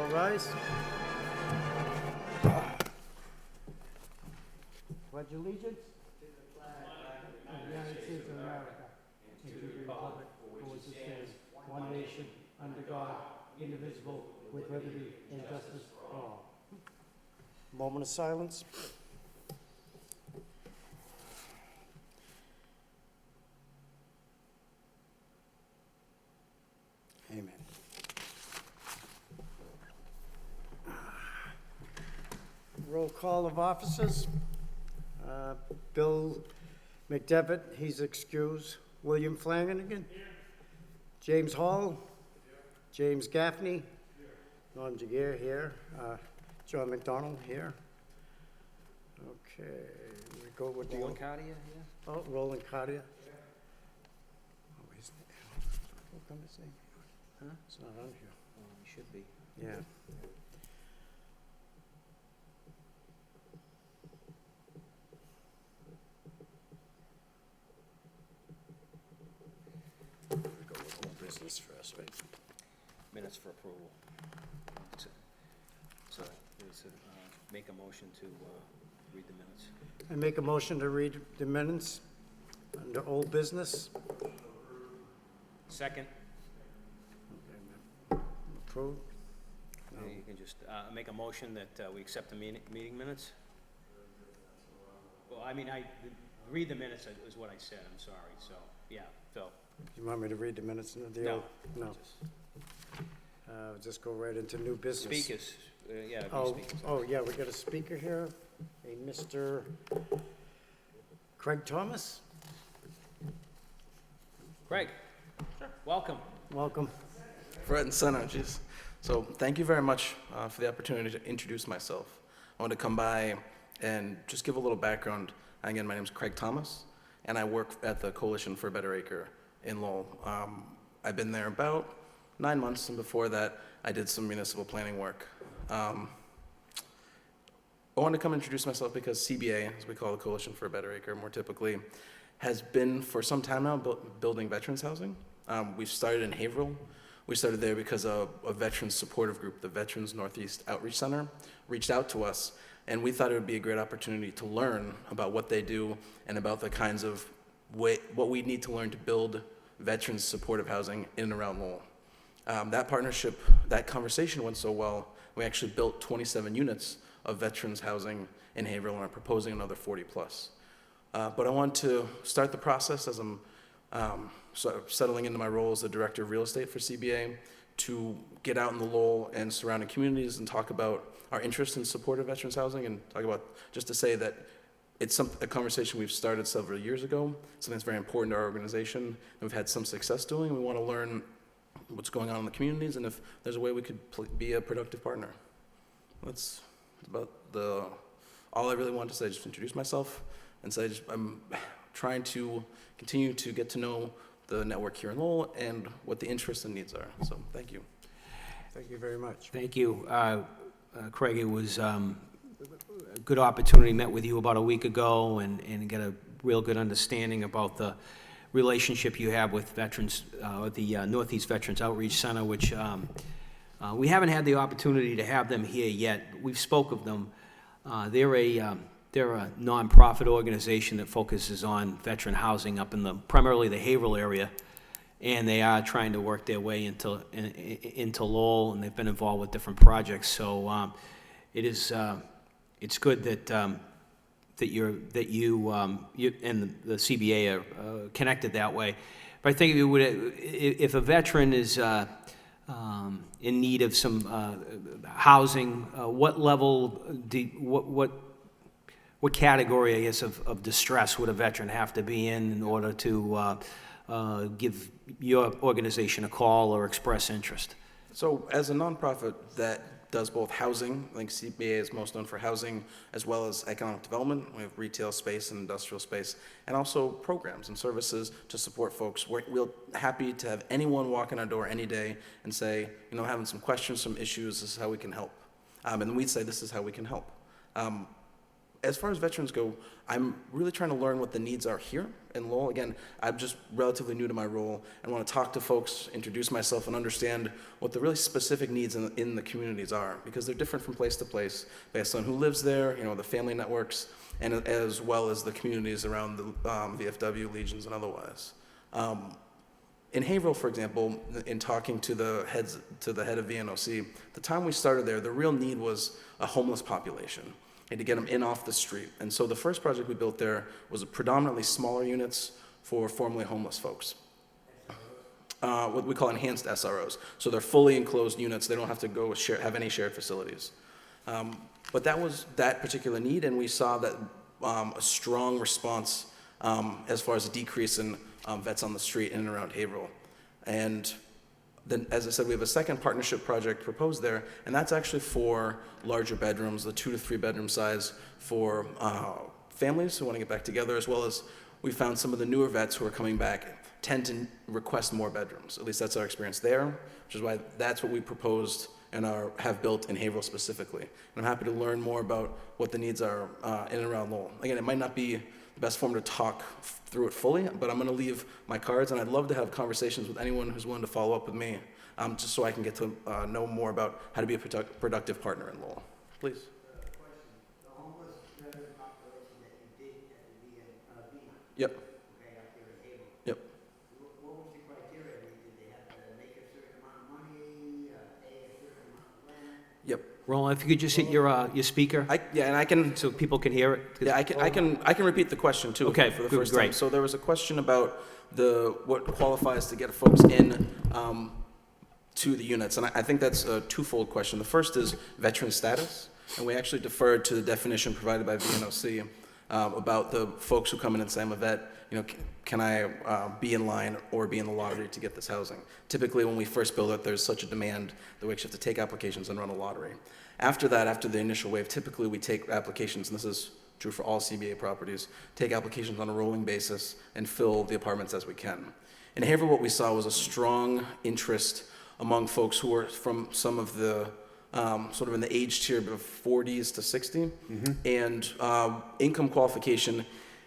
rise. Pledge allegiance to the flag of the United States of America and to the republic for which it stands, one nation, under God, indivisible, with liberty and justice for all. Moment of silence. Amen. Roll call of officers. Bill McDevitt, he's excused. William Flanagan. Here. James Hall. Here. James Gaffney. Here. Norm Jaguar here. John McDonald here. Okay, we go with Roland Cardia here? Oh, Roland Cardia. Yeah. Oh, he's how come his name? Huh? It's not on here. Oh, he should be. Yeah. We go with old business first, right? Minutes for approval. So, make a motion to read the minutes. I make a motion to read the minutes under old business. Second. Okay, approved. No. You can just make a motion that we accept the meeting minutes. Well, I mean, read the minutes is what I said, I'm sorry, so, yeah, Phil. You want me to read the minutes in the No. old? No. Just go right into new business. Speakers, yeah. Speakers. Oh, yeah, we got a speaker here, a Mr. Craig Thomas. Craig, sure. Welcome. Welcome. Front and center, jeez. So thank you very much for the opportunity to introduce myself. I want to come by and just give a little background. Again, my name is Craig Thomas, and I work at the Coalition for a Better Acre in Lowell. I've been there about 9 months, and before that, I did some municipal planning work. I want to come introduce myself because CBA, as we call the Coalition for a Better Acre more typically, has been for some time now building veterans housing. We've started in Haverhill. We started there because a veterans supportive group, the Veterans Northeast Outreach Center, reached out to us, and we thought it would be a great opportunity to learn about what they do and about the kinds of what we need to learn to build veterans supportive housing in and around Lowell. That partnership, that conversation went so well, we actually built 27 units of veterans housing in Haverhill and are proposing another 40 plus. But I want to start the process as I'm sort of settling into my role as the Director of Real Estate for CBA to get out in the Lowell and surrounding communities and talk about our interest in supportive veterans housing, and talk about, just to say that it's a conversation we've started several years ago, something that's very important to our organization, and we've had some success doing. We want to learn what's going on in the communities and if there's a way we could be a productive partner. That's about all I really wanted to say. Just introduce myself and say I'm trying to continue to get to know the network here in Lowell and what the interests and needs are. So thank you. Thank you very much. Thank you. Craig, it was a good opportunity. Met with you about a week ago and get a real good understanding about the relationship you have with veterans, the Northeast Veterans Outreach Center, which we haven't had the opportunity to have them here yet. We've spoke of them. They're a nonprofit organization that focuses on veteran housing up in primarily the Haverhill area, and they are trying to work their way into Lowell, and they've been involved with different projects. So it's good that you and the CBA are connected that way. But I think if a veteran is in need of some housing, what level, what category, I guess, of distress would a veteran have to be in order to give your organization a call or express interest? So as a nonprofit that does both housing, I think CBA is most known for housing, as well as economic development. We have retail space and industrial space, and also programs and services to support folks. We're happy to have anyone walk in our door any day and say, having some questions, some issues, this is how we can help. And we'd say this is how we can help. as far as veterans go, I'm really trying to learn what the needs are here in Lowell. Again, I'm just relatively new to my role and want to talk to folks, introduce myself, and understand what the really specific needs in the communities are, because they're different from place to place based on who lives there, the family networks, and as well as the communities around the VFW, Legions, and otherwise. In Haverhill, for example, in talking to the head of VNOC, the time we started there, the real need was a homeless population and to get them in off the street. And so the first project we built there was predominantly smaller units for formerly homeless folks. What we call enhanced SROs. So they're fully enclosed units. They don't have to have any shared facilities. But that was that particular need, and we saw that a strong response as far as a decrease in vets on the street in and around Haverhill. And then, as I said, we have a second partnership project proposed there, and that's actually for larger bedrooms, the 2 to 3 bedroom size for families who want to get back together, as well as we found some of the newer vets who are coming back tend to request more bedrooms. At least that's our experience there, which is why that's what we proposed and have built in Haverhill specifically. And I'm happy to learn more about what the needs are in and around Lowell. Again, it might not be the best form to talk through it fully, but I'm going to leave my cards, and I'd love to have conversations with anyone who's willing to follow up with me, just so I can get to know more about how to be a productive partner in Lowell. Please. Question, the homeless veteran population that you did at the VNOC, Yep. okay, up there in Haverhill. Yep. What was the criteria? Did they have to make a certain amount of money, pay a certain amount of rent? Yep. Roland, if you could just hit your speaker And I can. so people can hear it. Yeah, I can repeat the question too. Okay, for the good, first great. time. So there was a question about what qualifies to get folks in to the units, and I think that's a twofold question. The first is veteran status, and we actually deferred to the definition provided by VNOC about the folks who come in and say, I'm a vet, can I be in line or be in the lottery to get this housing? Typically, when we first build it, there's such a demand that we actually have to take applications and run a lottery. After that, after the initial wave, typically we take applications, and this is true for all CBA properties, take applications on a rolling basis and fill the apartments as we can. In Haverhill, what we saw was a strong interest among folks who were from some of the sort of in the age tier of 40s to 60, and income qualification,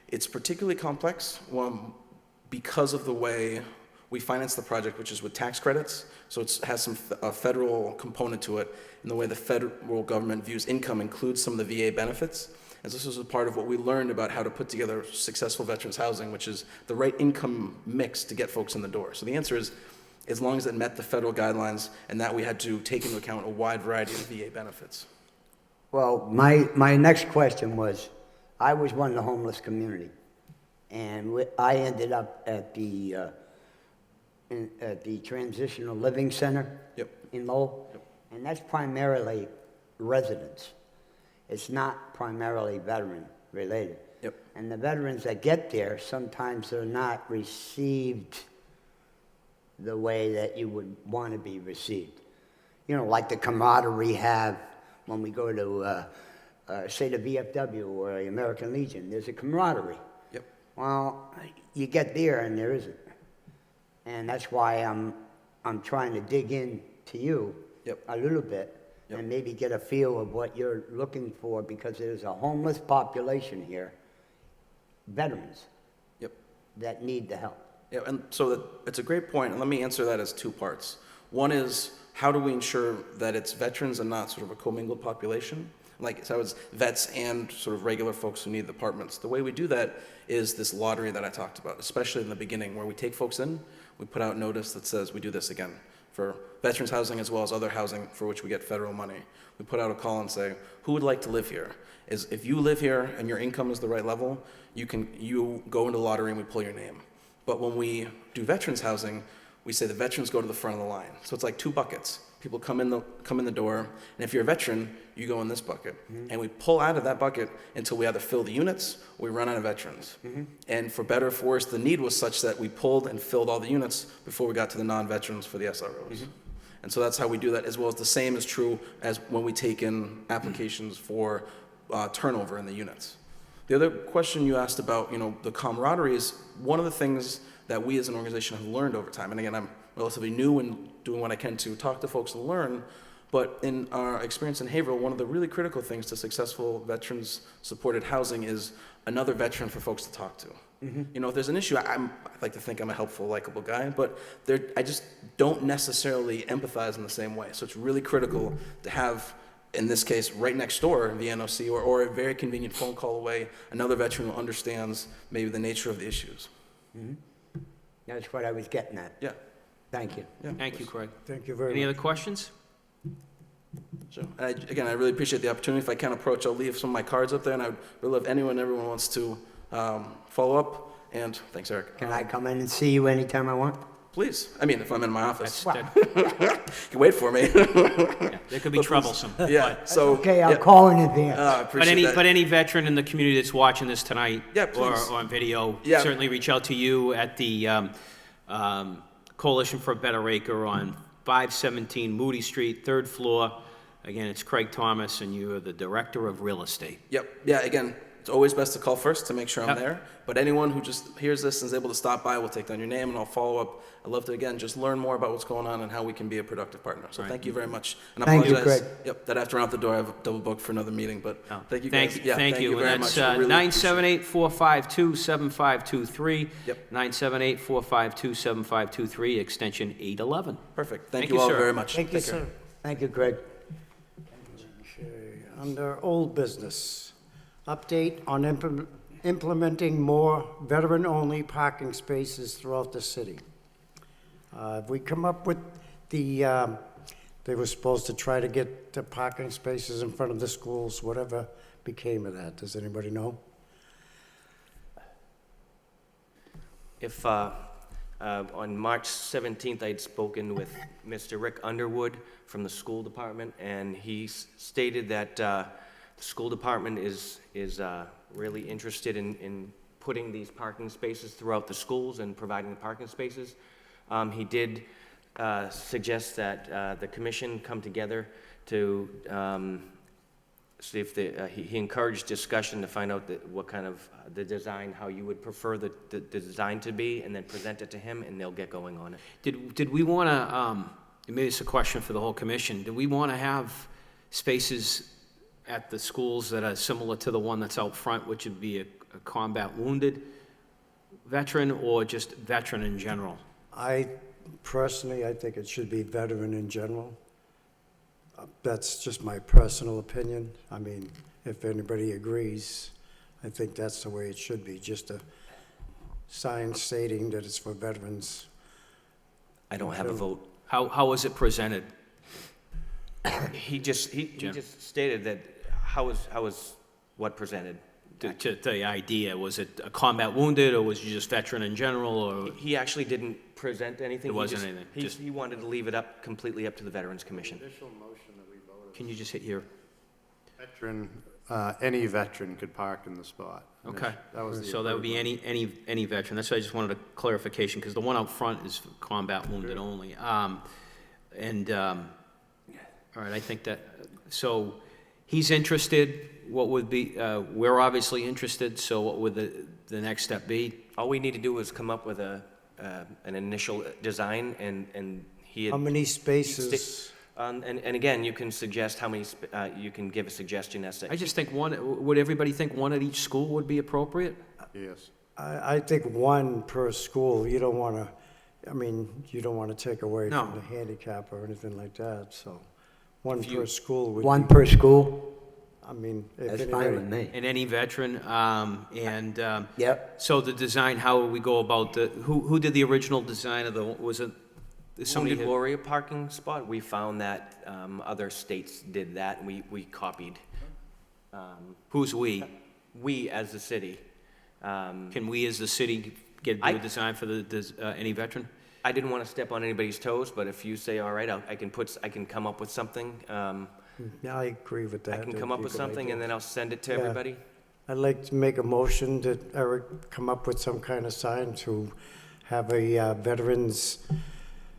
it's particularly complex because of the way we finance the project, which is with tax credits. So it has some federal component to it, and the way the federal government views income includes some of the VA benefits. And this was a part of what we learned about how to put together successful veterans housing, which is the right income mix to get folks in the door. So the answer is, as long as it met the federal guidelines, and that we had to take into account a wide variety of VA benefits. Well, my next question was, I was one of the homeless community, and I ended up at the Transitional Living Center in Lowell, and that's primarily residents. It's not primarily veteran related. And the veterans that get there, sometimes they're not received the way that you would want to be received. Like the camaraderie we have when we go to, say, the VFW or the American Legion. There's a camaraderie. Well, you get there and there isn't. And that's why I'm trying to dig in to you a little bit and maybe get a feel of what you're looking for, because there's a homeless population here, veterans, that need the help. Yeah, and so it's a great point, and let me answer that as two parts. One is, how do we ensure that it's veterans and not sort of a commingled population? So it's vets and sort of regular folks who need the apartments. The way we do that is this lottery that I talked about, especially in the beginning, where we take folks in, we put out notice that says we do this again for veterans housing as well as other housing for which we get federal money. We put out a call and say, who would like to live here? If you live here and your income is the right level, you go into the lottery and we pull your name. But when we do veterans housing, we say the veterans go to the front of the line. So it's like 2 buckets. People come in the door, and if you're a veteran, you go in this bucket. And we pull out of that bucket until we either fill the units or we run out of veterans. And for better or for worse, the need was such that we pulled and filled all the units before we got to the non-veterans for the SROs. And so that's how we do that, as well as the same is true as when we take in applications for turnover in the units. The other question you asked about, the camaraderie, is one of the things that we as an organization have learned over time. And again, I'm relatively new and doing what I can to talk to folks to learn, But in our experience in Haverhill, one of the really critical things to successful veterans-supported housing is another veteran for folks to talk to. You know, if there's an issue, I like to think I'm a helpful, likable guy, but I just don't necessarily empathize in the same way. So it's really critical to have, in this case, right next door, the NOC, or a very convenient phone call away, another veteran who understands maybe the nature of the issues. That's what I was getting at. Yeah. Thank you. Yeah. Thank you, Craig. Thank you very Any much. other questions? So, again, I really appreciate the opportunity. If I can approach, I'll leave some of my cards up there, and I would really love everyone wants to follow up. And thanks, Eric. Can I come in and see you anytime I want? Please. I mean, if I'm in my office, That's, you that, can wait for me. yeah, that could be troublesome. Yeah. So. Okay, I'll yeah. call in advance. I appreciate that. But any veteran in the community that's watching this tonight, Yeah, or please. on video, Yeah. certainly reach out to you at the Coalition for a Better Acre on 517 Moody Street, 3rd floor. Again, it's Craig Thomas, and you are the Director of Real Estate. Yep. Yeah. Again, it's always best to call first to make sure I'm Yep. there. But anyone who just hears this and is able to stop by, we'll take down your name and I'll follow up. I'd love to, again, just learn more about what's going on and how we can be a productive partner. So Right. thank you very much. And I Thank you, apologize. Craig. Yep. That after I'm out the door, I have double booked for another meeting. But No. thank you guys. Yeah, Thank you. very And that's much. We really appreciate it. 978-452-7523. Yep. 978-452-7523, extension 811. Perfect. Thank Thank you, you all sir. very much. Thank you, Take care. sir. Thank you, Craig. Okay, under old business, update on implementing more veteran-only parking spaces throughout the city. We come up with they were supposed to try to get the parking spaces in front of the schools, whatever became of that, does anybody know? If, on March 17th, I'd spoken with Mr. Rick Underwood from the school department, and he stated that the school department is really interested in putting these parking spaces throughout the schools and providing the parking spaces. He did suggest that the commission come together to see if he encouraged discussion to find out what kind of the design, how you would prefer the design to be, and then present it to him, and they'll get going on it. Did we want to, maybe it's a question for the whole commission, do we want to have spaces at the schools that are similar to the one that's out front, which would be a combat wounded veteran, or just veteran in general? Personally, I think it should be veteran in general. That's just my personal opinion. I mean, if anybody agrees, I think that's the way it should be, just a sign stating that it's for veterans. I don't have a vote. How was it presented? He just stated that, how was what presented? The idea, was it a combat wounded, or was you just veteran in general, or? He actually didn't present anything. There wasn't anything, just- He wanted to leave it completely up to the Veterans Commission. Can you just hit your, Veteran, any veteran could park in the spot. okay. That was the So that would be approval. any veteran. That's why I just wanted a clarification, because the one out front is combat wounded only. All right, I think that, so he's interested, what would be, we're obviously interested, so what would the next step be? All we need to do is come up with an initial design, and he had... How many spaces? And again, you can suggest how many, you can give a suggestion as to... I just think would everybody think one at each school would be appropriate? Yes. I think one per school. You don't want to, you don't want to take away No. from the handicap or anything like that, so one If you- per school would One be, per school? if That's anybody. fine with me. And any veteran, Yep. so the design, how would we go about who did the original design of was it somebody? Wounded Warrior parking spot, we found that other states did that, and we copied. Who's we? We, as the city. Can we as the city do a design for any veteran? I didn't want to step on anybody's toes, but if you say, all right, I can come up with something. Yeah, I agree with that. I can That'd come up be a with good something, idea. and then I'll send it to Yeah. everybody. I'd like to make a motion that Eric come up with some kind of sign to have a veterans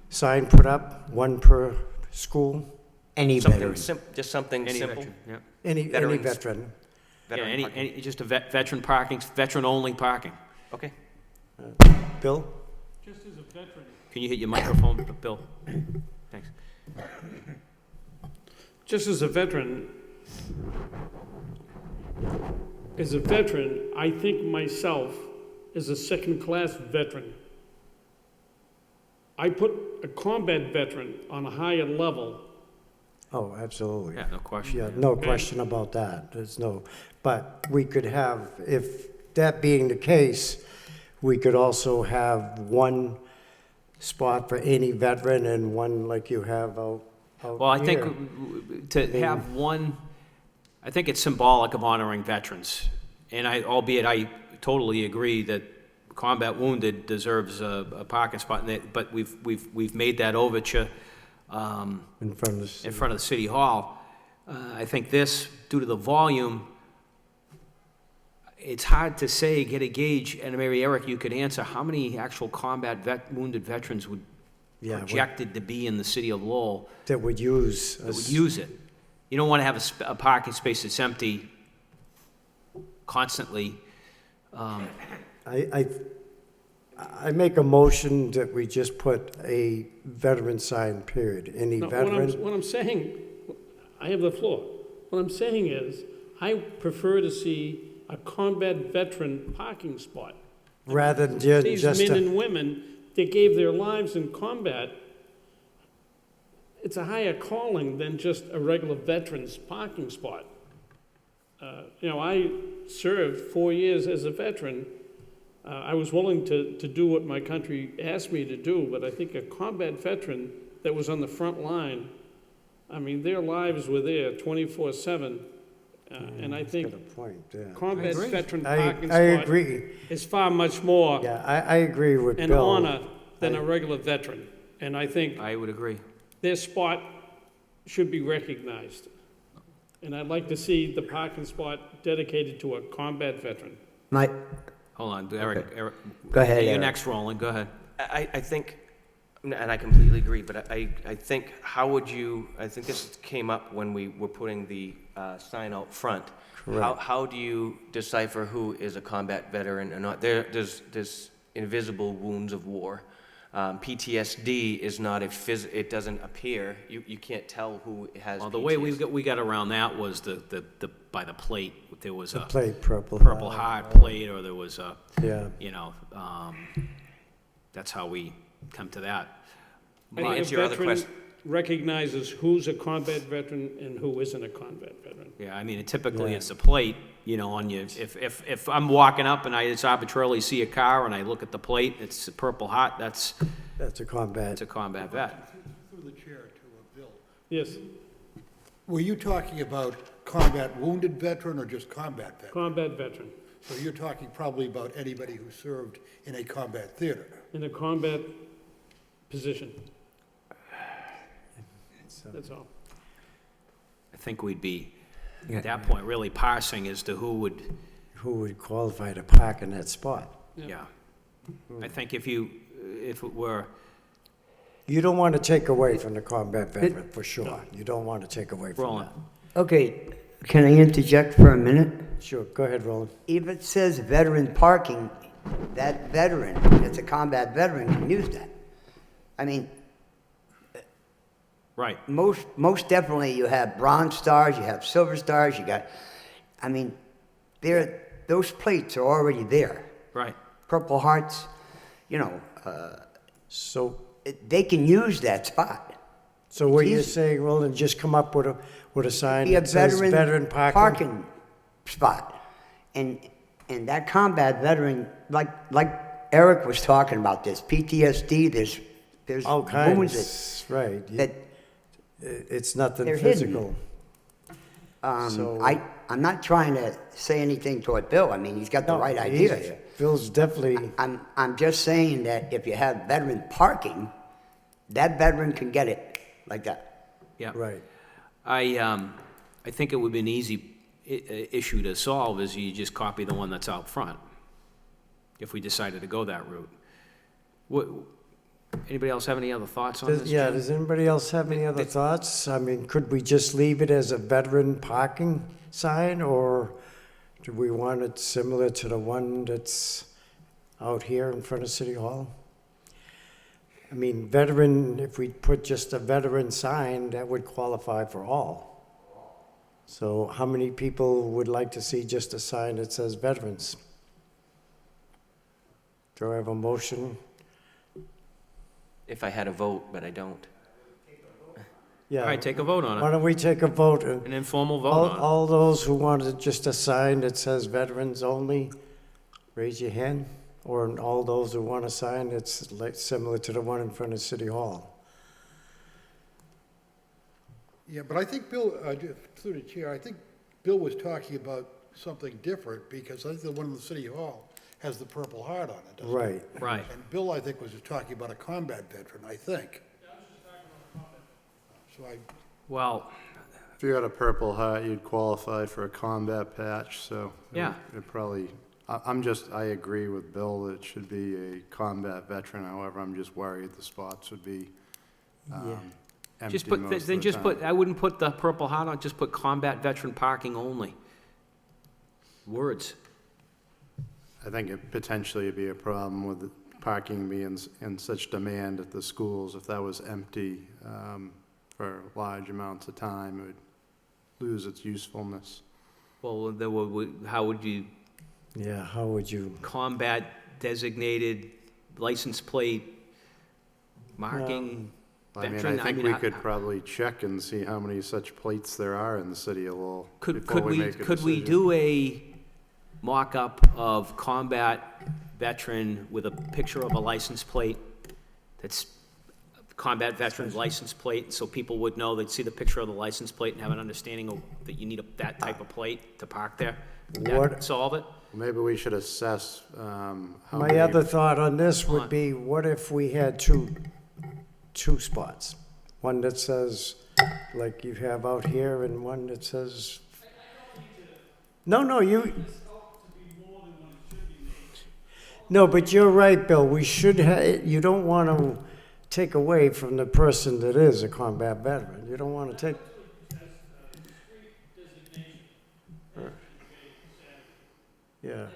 sign put up, one per school, Any Something veteran. just something Any simple. veteran, yeah. any Veterans. veteran. Yeah, Veteran parking. any, just a veteran parking, veteran-only parking. Okay. Bill? Can you hit your microphone, Bill? Thanks. just as a veteran, I think myself as a second-class veteran. I put a combat veteran on a higher level. Oh, absolutely. Yeah, no question. Yeah, no question about that. There's no, but we could have, if that being the case, we could also have one spot for any veteran and one like you have out Well, I here. think to have one, I think it's symbolic of honoring veterans. And albeit I totally agree that combat wounded deserves a parking spot, but we've made that overture In front of the city. in front of the city hall. I think this, due to the volume, it's hard to say, get a gauge, and maybe Eric, you could answer, how many actual combat wounded veterans would Yeah, projected to be in the city of Lowell that would use. that would use it? You don't want to have a parking space that's empty constantly. I make a motion that we just put a veteran sign, period. Any No, veteran. what I'm saying, I have the floor. What I'm saying is, I prefer to see a combat veteran parking spot. Rather than These just men a, and women that gave their lives in combat, it's a higher calling than just a regular veteran's parking spot. I served 4 years as a veteran. I was willing to do what my country asked me to do, but I think a combat veteran that was on the front line, I mean, their lives were there 24/7. And I think got a point, yeah. combat agree. veteran I parking spot agree. is far much more Yeah, I agree with an Bill. honor than a regular veteran. And I think I would agree. their spot should be recognized. And I'd like to see the parking spot dedicated to a combat veteran. Mike, Hold on, Eric. Go ahead, You're Eric. next, Roland, go ahead. I think, and I completely agree, but I think, I think this came up when we were putting the sign out front. Correct. How do you decipher who is a combat veteran or not? There's invisible wounds of war. PTSD is not it doesn't appear. You can't tell who has Well, the PTSD. way we got around that was by the plate. There was The a plate, Purple Purple Heart. Heart plate, or there was a, Yeah. that's how we come to that. I think Answer a your other veteran question. recognizes who's a combat veteran and who isn't a combat veteran. Yeah, I mean, typically Yeah. it's a plate, on you. If I'm walking up and I just arbitrarily see a car and I look at the plate, it's a Purple Heart, that's That's a combat. a combat vet. Through the chair to Bill. Yes, Were you talking about combat wounded veteran or just combat veteran? combat veteran So you're talking probably about anybody who served in a combat theater. in a combat position. So- That's all. I think we'd be, at that point, really parsing as to who would qualify to park in that spot? yeah. I think if it were, You don't want to take away from the combat veteran, for sure. You don't want to take away from Roland, that. okay, can I interject for a minute? Sure, go ahead, Roland. If it says veteran parking, that veteran, that's a combat veteran, can use that. I mean, right, most definitely you have bronze stars, you have silver stars, those plates are already there. right. Purple Hearts, So, they can use that spot. so what It's you're easy. saying, Roland, just come up with a sign Be a that says veteran veteran parking? parking spot. And that combat veteran, like Eric was talking about this, PTSD, there's All wounds kinds, right. that It's nothing they're hidden. physical. So- I'm not trying to say anything toward Bill. I mean, he's got the No, right idea he's- here. Bill's definitely, I'm just saying that if you have veteran parking, that veteran can get it like that. Yeah. right. I think it would be an easy issue to solve is you just copy the one that's out front, if we decided to go that route. Anybody else have any other thoughts on this? Yeah, Jim? does anybody else have any other thoughts? I mean, could we just leave it as a veteran parking sign, or do we want it similar to the one that's out here in front of City Hall? I mean, veteran, if we put just a veteran sign, that would qualify for all. So how many people would like to see just a sign that says veterans? Do I have a motion? If I had a vote, but I don't. Yeah. All right, take a vote on Why it. don't we take a vote? An informal vote All, on it. all those who wanted just a sign that says veterans only, raise your hand. Or all those who want a sign that's like similar to the one in front of City Hall. Yeah, but I think Bill, through the chair, I think Bill was talking about something different, because I think the one in the City Hall has the Purple Heart on it, doesn't it? Right. Right. And Bill, I think, was talking about a combat veteran, I think. So Well, If you had a Purple Heart, you'd qualify for a combat patch, so. Yeah. It probably, I agree with Bill that it should be a combat veteran, however, I'm just worried the spots would be, empty just put, most of then the just time. put, I wouldn't put the Purple Heart on, just put combat veteran parking only. Words. I think it potentially would be a problem with the parking being in such demand at the schools. If that was empty for large amounts of time, it would lose its usefulness. Well, how would you Yeah, how would you? combat designated license plate marking I mean, veteran? I think we could probably check and see how many such plates there are in the city of Lowell before we make a decision. Could we do a mock-up of combat veteran with a picture of a license plate that's combat veteran license plate, so people would know, they'd see the picture of the license plate and have an understanding of that you need that type of plate to park there? Would that What- solve it? Maybe we should assess how My many. other thought on this would be, what if we had two spots? One that says, like you have out here, and one that says. No, you. No, but you're right, Bill. We should have, you don't want to take away from the person that is a combat veteran. You don't want to take. Yeah.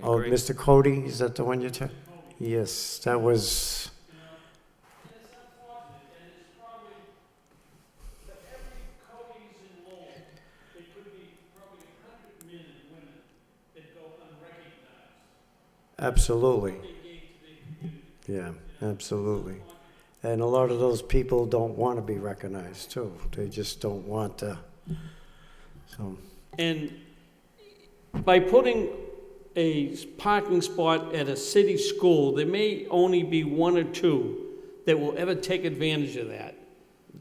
Oh, Agree. Mr. Cody, is that the one you're talking? Yes, that was. Absolutely. Yeah, absolutely. And a lot of those people don't want to be recognized too. They just don't want to. So, And by putting a parking spot at a city school, there may only be one or two that will ever take advantage of that.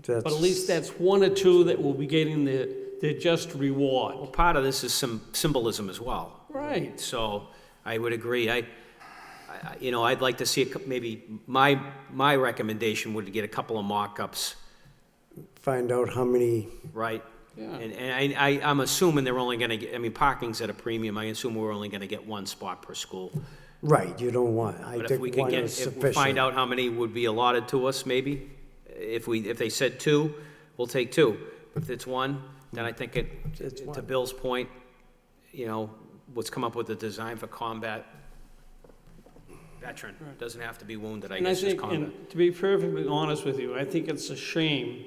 that's. But at least that's one or two that will be getting their just reward. Well, part of this is some symbolism as well. Right. So I would agree. I'd like to see maybe my recommendation would get a couple of mock-ups, Find out how many. right? Yeah. And I'm assuming they're only gonna get, I mean, parking's at a premium. I assume we're only gonna get one spot per school. Right, you don't want. I But if think we could one get, is if we sufficient. find out how many would be allotted to us, maybe, if they said two, we'll take two. If it's one, then I think It's to one. Bill's point, let's come up with a design for combat veteran. Doesn't have to be wounded, I And I guess, is think, combat. and to be perfectly honest with you, I think it's a shame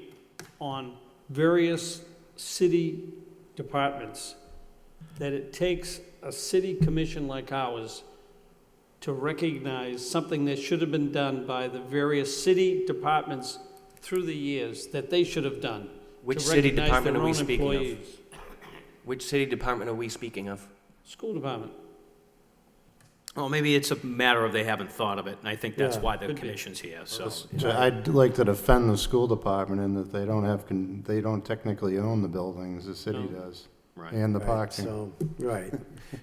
on various city departments that it takes a city commission like ours to recognize something that should have been done by the various city departments through the years that they should have done. Which to city recognize department their are we own speaking of? employees. Which city department are we speaking of? School department. Well, maybe it's a matter of they haven't thought of it, and I think that's Yeah. why the Could be. commission's here, so. I'd like to defend the school department in that they don't technically own the buildings, the city does. Right. And the Right, parking. So, right.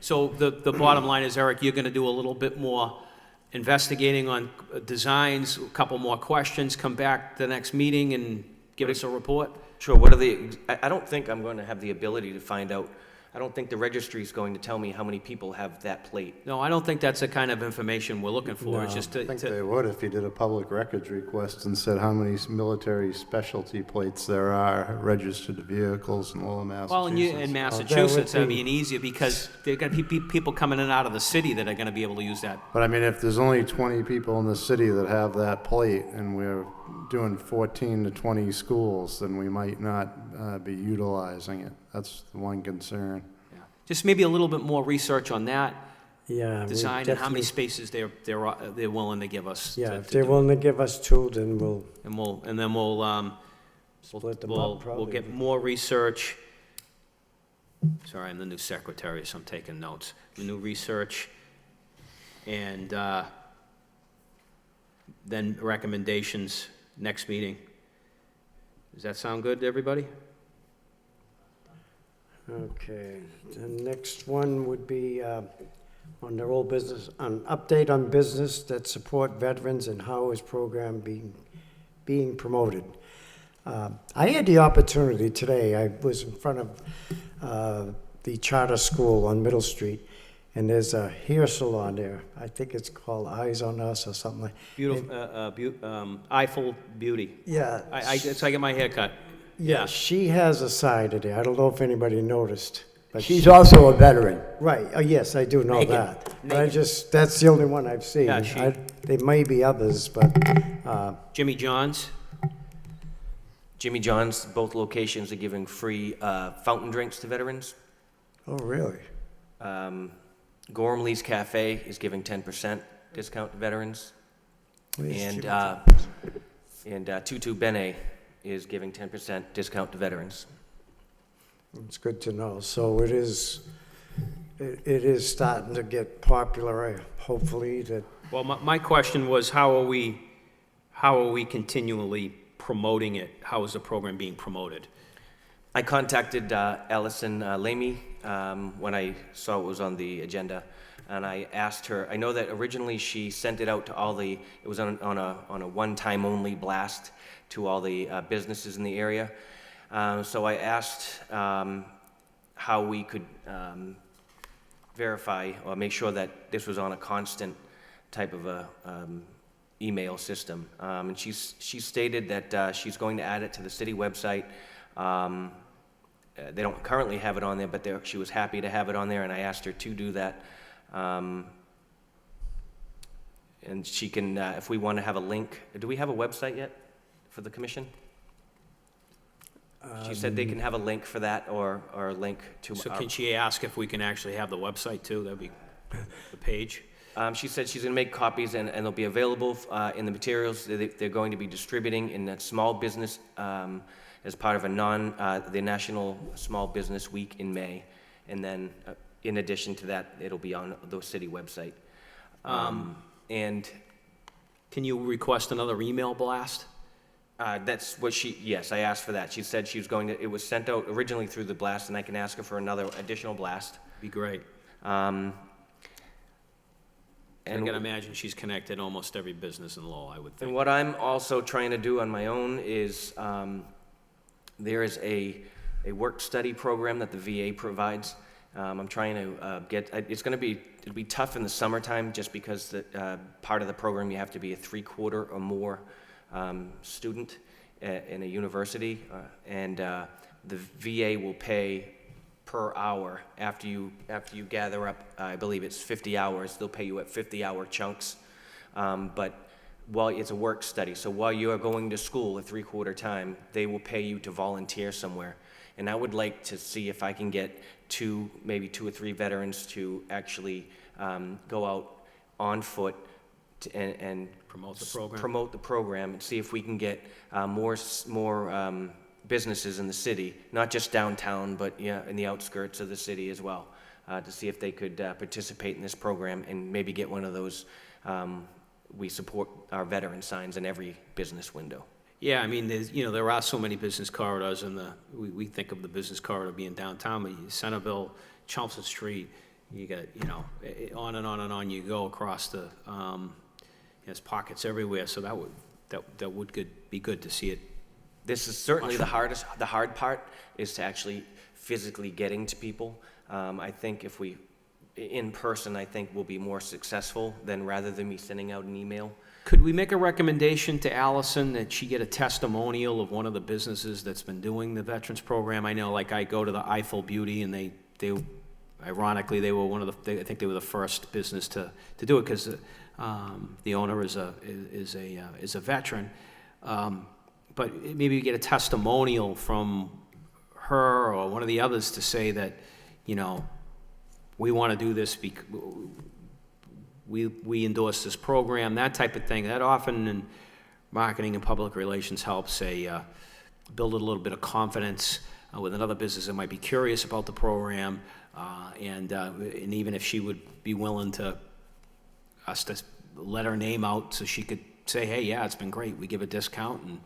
So the bottom line is, Eric, you're gonna do a little bit more investigating on designs, a couple more questions, come back the next meeting and give us a report? Sure, what are I don't think I'm going to have the ability to find out I don't think the registry is going to tell me how many people have that plate. No, I don't think that's the kind of information we're looking for. It's No. just I to, think to- they would if you did a public records request and said how many military specialty plates there are registered vehicles in Lowell, Massachusetts. well, in Massachusetts, I mean, easier because there are going to be people coming in and out of the city that are going to be able to use that. But I mean, if there's only 20 people in the city that have that plate and we're doing 14 to 20 schools, then we might not be utilizing it. That's the one concern. Yeah. Just maybe a little bit more research on that Yeah. we design and how many definitely- spaces they're willing to give us. Yeah, to- if to they're do. willing to give us two, then we'll And then we'll split them we'll up probably. we'll get more research. Sorry, I'm the new secretary, so I'm taking notes. The new research, and then recommendations next meeting. Does that sound good to everybody? Okay, the next one would be on their old business, an update on business that support veterans and how is program being promoted. I had the opportunity today, I was in front of the charter school on Middle Street, and there's a hair salon there. I think it's called Eyes on Us or something like. Beautiful, Eiffel Beauty. Yeah. So I get my hair cut. Yeah, she has a side of there. I don't know if anybody noticed. But She's also a veteran. right, yes, I do know Megan. that. But I just, that's the only one I've seen. Yeah, There may be others, but, Jimmy John's. Jimmy John's, both locations are giving free fountain drinks to veterans. oh, really? Gormley's Cafe is giving 10% discount to veterans. Where's And, Jimmy? Tutu Bene is giving 10% discount to veterans. It's good to know. So it is starting to get popular, hopefully, that, Well, my question was, how are we continually promoting it? How is the program being promoted? I contacted Allison Lamy when I saw it was on the agenda, and I asked her, I know that originally she sent it out to all the, it was on a one-time only blast to all the businesses in the area. So I asked how we could verify or make sure that this was on a constant type of a email system. And she stated that she's going to add it to the city website. They don't currently have it on there, but she was happy to have it on there, and I asked her to do that. And she can, if we want to have a link, do we have a website yet for the commission? She said they can have a link for that or a link to So our. can she ask if we can actually have the website too? That'd be the page. She said she's going to make copies and they'll be available in the materials that they're going to be distributing in that small business as part of the National Small Business Week in May. And then in addition to that, it'll be on the city website. And Can you request another email blast? that's what yes, I asked for that. She said she was going to, it was sent out originally through the blast, and I can ask her for another additional blast. Be great. And I can imagine she's connected almost every business in Lowell, I would And think. what I'm also trying to do on my own is, there is a work study program that the VA provides. I'm trying to it'll be tough in the summertime just because part of the program you have to be a 3/4 or more student in a university, and the VA will pay per hour after you gather up, I believe it's 50 hours, they'll pay you at 50-hour chunks. But while it's a work study, so while you are going to school a 3/4 time, they will pay you to volunteer somewhere. And I would like to see if I can get maybe two or three veterans to actually go out on foot and Promote the program. promote the program and see if we can get more businesses in the city, not just downtown, but in the outskirts of the city as well, to see if they could participate in this program and maybe get one of those we support our veteran signs in every business window. Yeah, I mean, there are so many business corridors, and we think of the business corridor being downtown, but Centerville, Chelmsford Street, you got, on and on and on you go across the, there's pockets everywhere, so that would be good to see it. This is certainly the hard part is to actually physically getting to people. I think if we, in person, I think we'll be more successful than rather than me sending out an email. Could we make a recommendation to Allison that she get a testimonial of one of the businesses that's been doing the Veterans Program? I know, like, I go to the Eiffel Beauty, and they ironically, they were I think they were the first business to do it, because the owner is a veteran. But maybe you get a testimonial from her or one of the others to say that, you know, we want to do this because we endorse this program, that type of thing. That often in marketing and public relations helps build a little bit of confidence with another business that might be curious about the program, and even if she would be willing to us to let her name out so she could say, hey, yeah, it's been great, we give a discount, and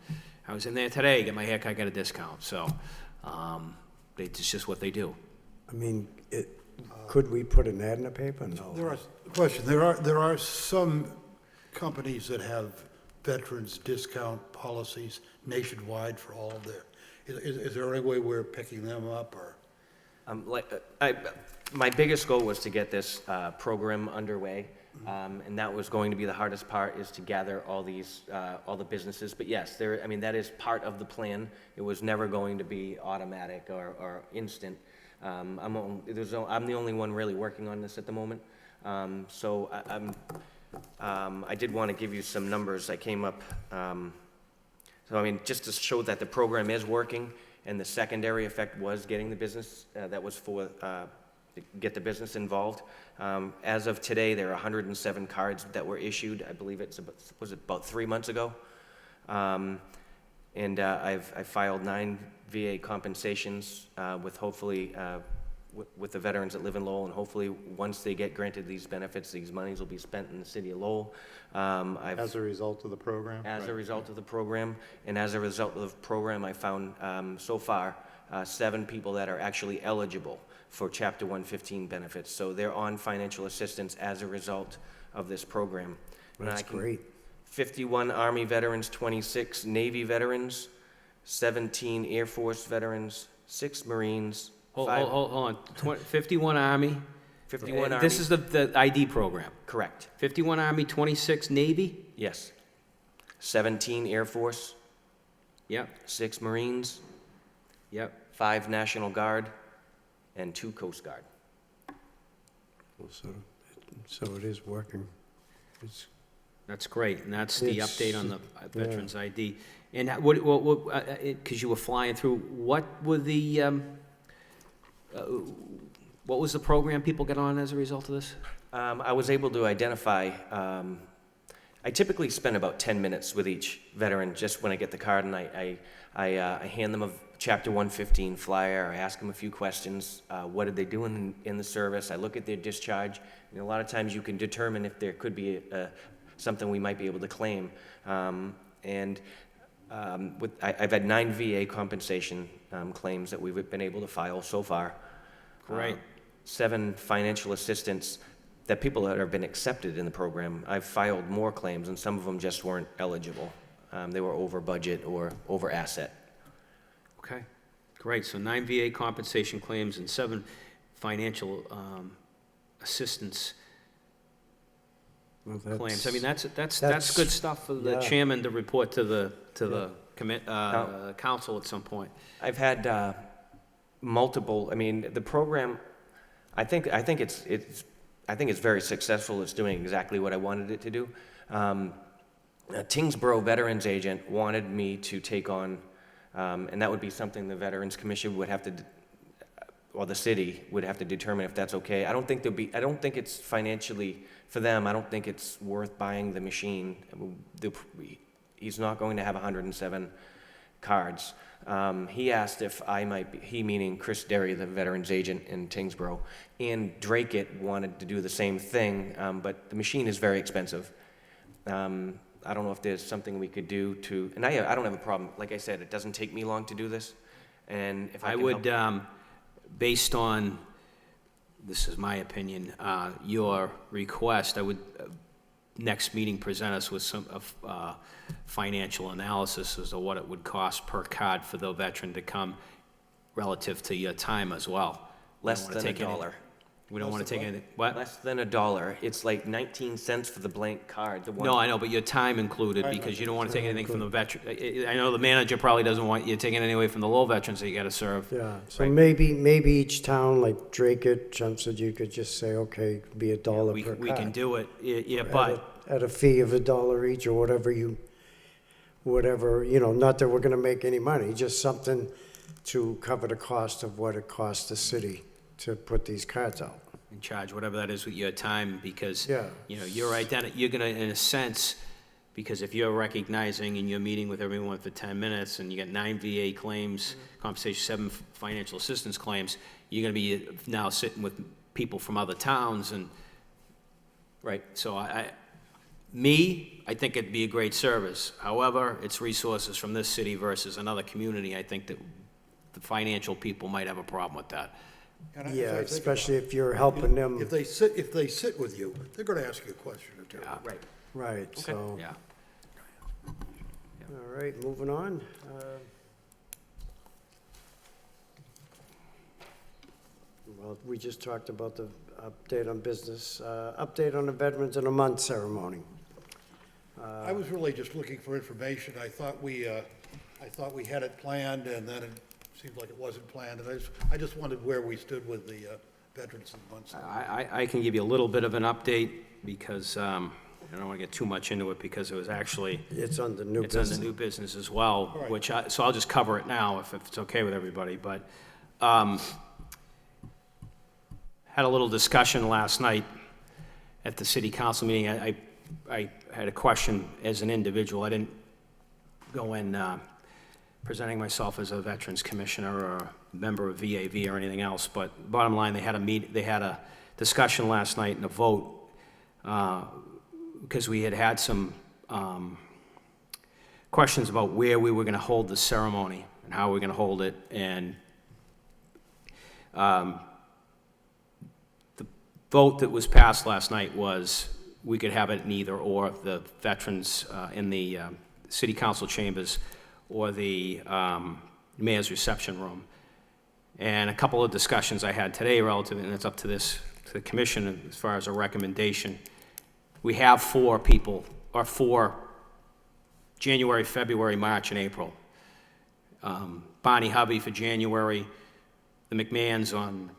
I was in there today, get my haircut, got a discount. So it's just what they do. I mean, could we put an ad in the paper? No. There are some companies that have veterans discount policies nationwide for all of their, is there any way we're picking them up, or? My biggest goal was to get this program underway, and that was going to be the hardest part, is to gather all the businesses. But yes, that is part of the plan. It was never going to be automatic or instant. I'm the only one really working on this at the moment. So I did want to give you some numbers. I came up, just to show that the program is working, and the secondary effect was getting the business, that was for, to get the business involved. As of today, there are 107 cards that were issued. I believe was it about 3 months ago? I filed 9 VA compensations with hopefully with the veterans that live in Lowell, and hopefully once they get granted these benefits, these monies will be spent in the city of Lowell. As a result of the program? As a result of the program, and as a result of the program, I found so far 7 people that are actually eligible for Chapter 115 benefits. So they're on financial assistance as a result of this program. That's great. 51 Army veterans, 26 Navy veterans, 17 Air Force veterans, 6 Marines. Hold on. 51 Army. 51 Army. This is the ID program. Correct. 51 Army, 26 Navy? Yes. 17 Air Force. Yep. 6 Marines. Yep. 5 National Guard, and 2 Coast Guard. So it is working. That's great, and that's the It's- update on the Veterans ID. And because you were flying through, what was the program people get on as a result of this? I was able to identify, I typically spend about 10 minutes with each veteran just when I get the card, and I hand them a Chapter 115 flyer. I ask them a few questions. What did they do in the service? I look at their discharge, and a lot of times you can determine if there could be something we might be able to claim. I've had 9 VA compensation claims that we've been able to file so far. Great. 7 financial assistance that people that have been accepted in the program. I've filed more claims, and some of them just weren't eligible. They were over budget or over asset. Okay, great. So 9 VA compensation claims and 7 financial assistance claims. I mean, that's good stuff for the chairman to report to the council at some point. I've had multiple. I mean, the program. I think it's very successful. It's doing exactly what I wanted it to do. A Tingsboro Veterans Agent wanted me to take on, and that would be something the Veterans Commission would have to, or the city would have to determine if that's okay. I don't think it's financially, for them, I don't think it's worth buying the machine. He's not going to have 107 cards. He asked if I might be, he meaning Chris Derry, the Veterans Agent in Tingsboro, and Drakeit wanted to do the same thing, but the machine is very expensive. I don't know if there's something we could do to, and I don't have a problem. Like I said, it doesn't take me long to do this, and if I can would, help. Based on, this is my opinion, your request, I would, next meeting, present us with some financial analysis as to what it would cost per card for the veteran to come relative to your time as well. Less wanna than take any- $1. We don't want to take anything, what? Less than $1. It's like 19 cents for the blank card, the one. No, I know, but your time included, because you don't want to take anything from the veteran. I know the manager probably doesn't want you taking anything from the Lowell veterans that you got to serve. Yeah, so Right. maybe each town, like Drake, Chelmsford, you could just say, okay, be $1 We per we can card. do it, yeah, At but, At a fee of $1 each, or whatever, not that we're gonna make any money, just something to cover the cost of what it costs the city to put these cards out. in charge, whatever that is with your time, because, Yeah. you're gonna, in a sense, because if you're recognizing and you're meeting with everyone for 10 minutes, and you got 9 VA claims, compensation, 7 financial assistance claims, you're gonna be now sitting with people from other towns, and, right, so I think it'd be a great service. However, it's resources from this city versus another community. I think that the financial people might have a problem with that. And as I Yeah, think especially about if you're it, helping them, If they sit with you, they're gonna ask you a question or two. Right. right, so, Yeah. all right, moving on. Well, we just talked about the update on business, update on the Veterans in a Month ceremony. I was really just looking for information. I thought we had it planned, and then it seemed like it wasn't planned, and I just wondered where we stood with the Veterans in the Month. I can give you a little bit of an update, because I don't want to get too much into it, because it was actually, It's under new it's under business. new business as well, All right. which so I'll just cover it now if it's okay with everybody, but had a little discussion last night at the city council meeting. I had a question as an individual. I didn't go in presenting myself as a Veterans Commissioner or a member of VAV or anything else, but bottom line, they had a discussion last night and a vote, because we had some questions about where we were going to hold the ceremony and how we were going to hold it, and the vote that was passed last night was we could have it in either or, the veterans in the city council chambers or the mayor's reception room. And a couple of discussions I had today relative, and it's up to the commission as far as a recommendation. We have 4 people, or 4 January, February, March, and April. Bonnie Hovey for January, the McMahons on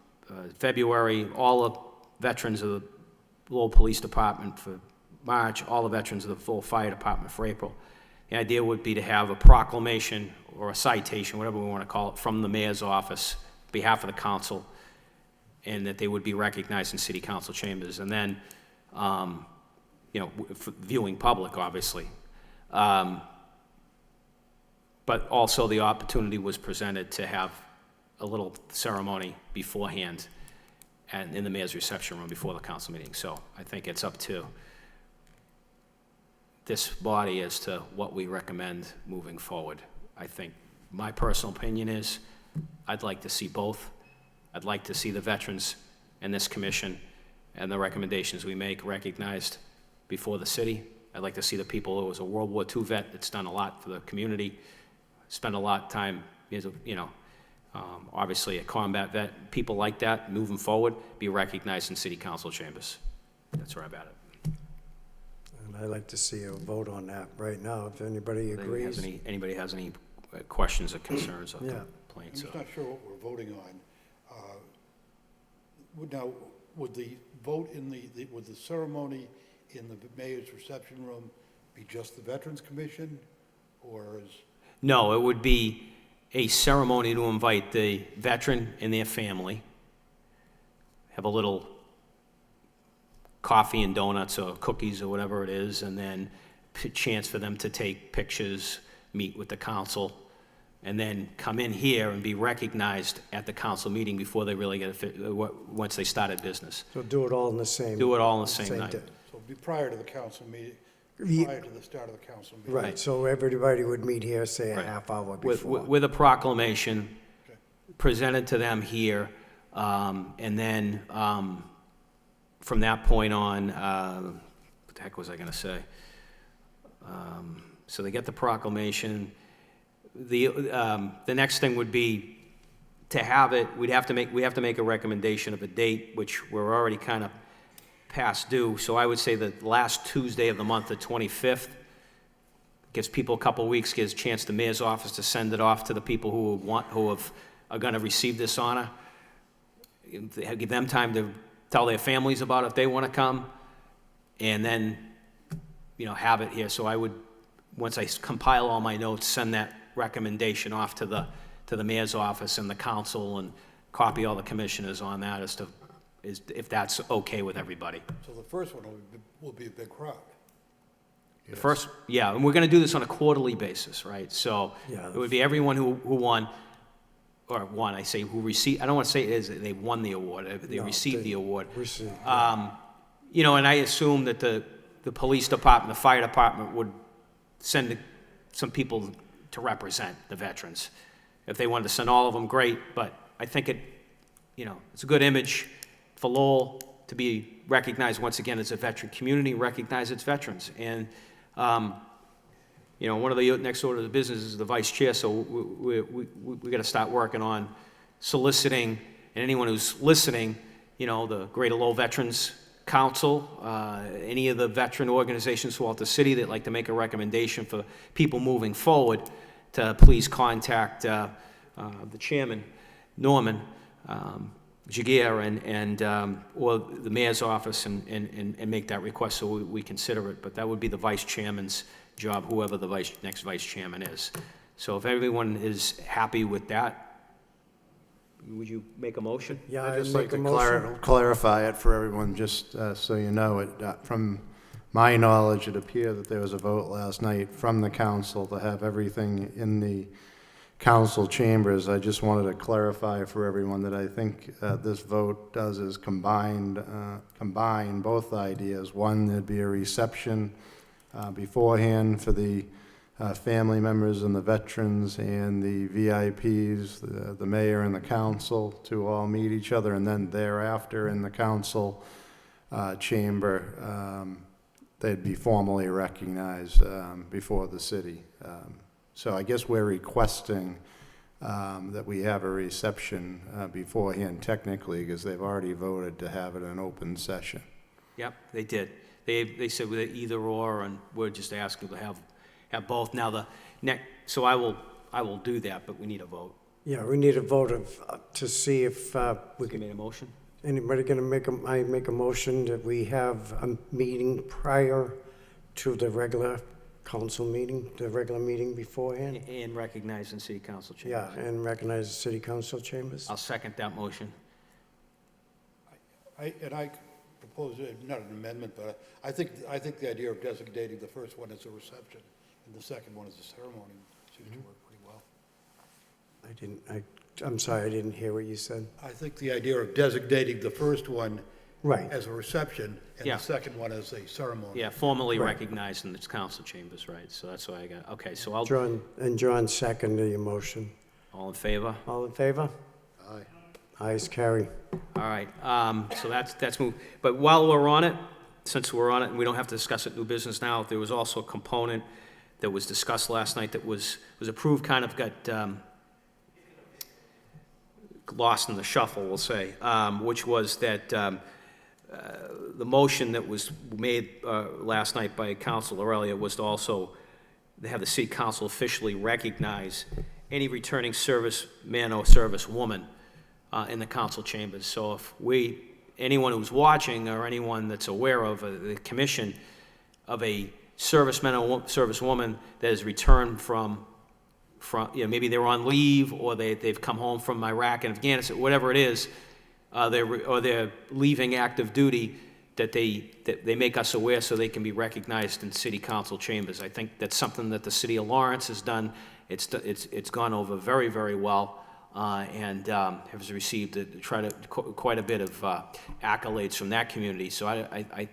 February, all the veterans of the Lowell Police Department for March, all the veterans of the full fire department for April. The idea would be to have a proclamation or a citation, whatever we want to call it, from the mayor's office, on behalf of the council, and that they would be recognized in city council chambers. And then, for viewing public, obviously. But also the opportunity was presented to have a little ceremony beforehand and in the mayor's reception room before the council meeting. So I think it's up to this body as to what we recommend moving forward. I think my personal opinion is I'd like to see both. I'd like to see the veterans and this commission and the recommendations we make recognized before the city. I'd like to see the people who was a World War II vet that's done a lot for the community, spent a lot of time, obviously a combat vet, people like that, moving forward, be recognized in city council chambers. That's where I'm at it. And I'd like to see a vote on that right now, if anybody agrees. Anybody has any questions or concerns of the Yeah. plan? I'm just not sure what we're voting on. Now, would the vote would the ceremony in the mayor's reception room be just the Veterans Commission, or is? No, it would be a ceremony to invite the veteran and their family, have a little coffee and donuts or cookies or whatever it is, and then a chance for them to take pictures, meet with the council, and then come in here and be recognized at the council meeting before they really once they started business. So do it all in the same. Do it all on the same night. day. So it'd be prior to the council meeting, Ye- prior to the start of the council meeting. Right, so everybody would meet here, say a Right. half hour With before. a proclamation Okay. presented to them here, and then from that point on, what the heck was I going to say? So they get the proclamation. The next thing would be to have it, we have to make a recommendation of a date, which we're already kind of past due. So I would say the last Tuesday of the month, the 25th, gives people a couple weeks, gives a chance the mayor's office to send it off to the people are going to receive this honor. Give them time to tell their families about it if they want to come, and then, have it here. So I would, once I compile all my notes, send that recommendation off to the mayor's office and the council, and copy all the commissioners on that if that's okay with everybody. So the first one will be a big crowd. The first, yeah, and we're going to do this on a quarterly basis, right? So Yeah. it would be everyone who won, or won, I say, who received, I don't want to say it is, they won the award, they No, received the award. Received, And I assume that the police department, the fire department would send some people to represent the veterans. If they wanted to send all of them, great, but I think it's a good image for Lowell to be recognized once again as a veteran community, recognize its veterans. And, one of the next order of business is the vice chair, so we got to start working on soliciting, and anyone who's listening, the Greater Lowell Veterans Council, any of the veteran organizations throughout the city that like to make a recommendation for people moving forward, to please contact the chairman, Norman Jaguar, or the mayor's office, and make that request so we consider it. But that would be the vice chairman's job, whoever the next vice chairman is. So if everyone is happy with that, would you make a motion? Yeah, I'd I just like make a to motion. clarify it for everyone, just so you know it. From my knowledge, it appeared that there was a vote last night from the council to have everything in the council chambers. I just wanted to clarify for everyone that I think this vote does is combine both ideas. One, there'd be a reception beforehand for the family members and the veterans and the VIPs, the mayor and the council, to all meet each other, and then thereafter in the council chamber, they'd be formally recognized before the city. So I guess we're requesting that we have a reception beforehand technically, because they've already voted to have it an open session. Yep, they did. They said with either or, and we're just asking to have both. Now so I will do that, but we need a vote. Yeah, we need a vote to see if we Can can, make a motion? anybody gonna I make a motion that we have a meeting prior to the regular council meeting, the regular meeting beforehand? And recognize in city council Yeah, chambers. and recognize the city council chambers? I'll second that motion. I propose, not an amendment, but I think the idea of designating the first one as a reception and the second one as a ceremony seems to work pretty well. I'm sorry, I didn't hear what you said. I think the idea of designating the first one Right, as a reception and Yeah. the second one as a ceremony. Yeah, formally Right. recognized in its council chambers, right? So that's why I got, okay, so John seconded your motion. all in favor? All in favor? Aye. Ayes, carry. All right, so that's moved. But while we're on it, since we're on it, and we don't have to discuss it, new business now, there was also a component that was discussed last night that was approved, kind of got lost in the shuffle, we'll say, which was that the motion that was made last night by Councilor Elliott was to also have the city council officially recognize any returning serviceman or servicewoman in the council chambers. So if anyone who's watching or anyone that's aware of the commission of a serviceman or servicewoman that has returned from maybe they're on leave or they've come home from Iraq and Afghanistan, whatever it is, they're leaving active duty, that they make us aware so they can be recognized in city council chambers. I think that's something that the city of Lawrence has done. It's gone over very, very well, and has received quite a bit of accolades from that community. So I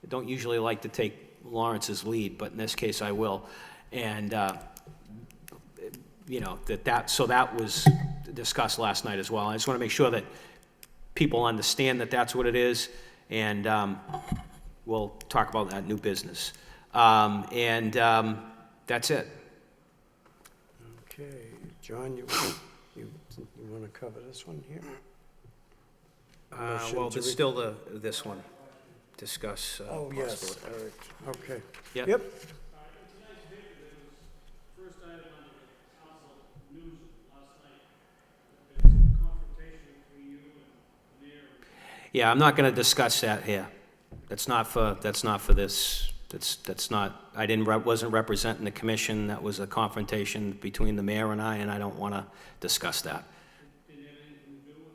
don't usually like to take Lawrence's lead, but in this case I will. And so that was discussed last night as well. I just want to make sure that people understand that that's what it is, and we'll talk about that new business. That's it. Okay, John, you You want to cover this one here? Well, there's still this one. Discuss. Oh, yes, possible- Eric, okay. Yep. Yep, First item on the council news last night. There's a confrontation between you and the mayor. Yeah, I'm not going to discuss that here. That's not for this. That's not, wasn't representing the commission. That was a confrontation between the mayor and I don't want to discuss that. Did it have anything to do with,